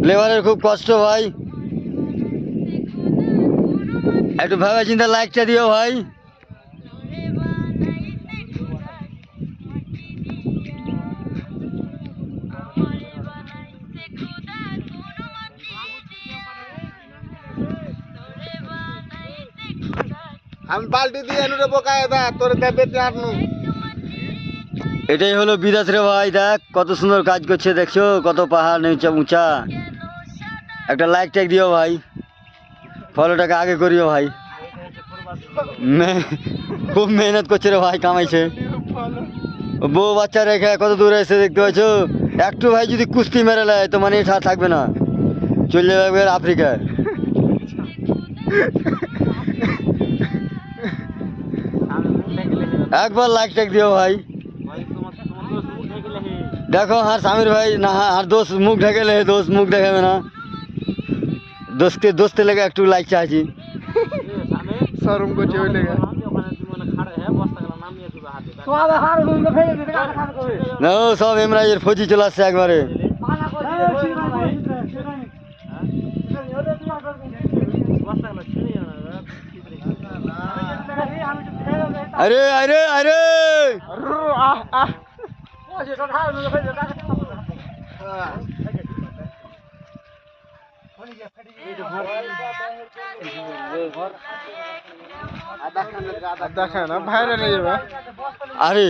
লেবারের খুব কষ্ট ভাই, একটু ভাবে চিন্তা লাইকটা দিও ভাই। আমি বালতি দিয়ে এনুরে বোকায় দা তোর দেবে আনু। এটাই হলো বিরাজ রে ভাই, দেখ কত সুন্দর কাজ করছে, দেখছো কত পাহাড় নিচে উঁচা। একটা লাইক ট্যাগ দিও ভাই, ফলোটাকে আগে করিও ভাই। খুব মেহনত করছে রে ভাই, কামাইছে। বউ বাচ্চা রেখে কত দূরে এসে দেখতে পাচ্ছ। একটু ভাই যদি কুস্তি মেরে নেয় তো মানে থাকবে না, চলে যাবে আফ্রিকায়। একবার লাইক ট্যাগ দিও ভাই। দেখো আর সামির ভাই না, আর দোষ মুখ ঢেকেলে, দোষ মুখ দেখাবে না, দোস্তে লেগে একটু লাইক চাইছি। শরম করছে ওই লেগে। না সব এমরাজের ফৌজি চলে আসছে একবারে। আরে আরে আরে দেখেন ভাইরাল হয়ে যাবে। আরে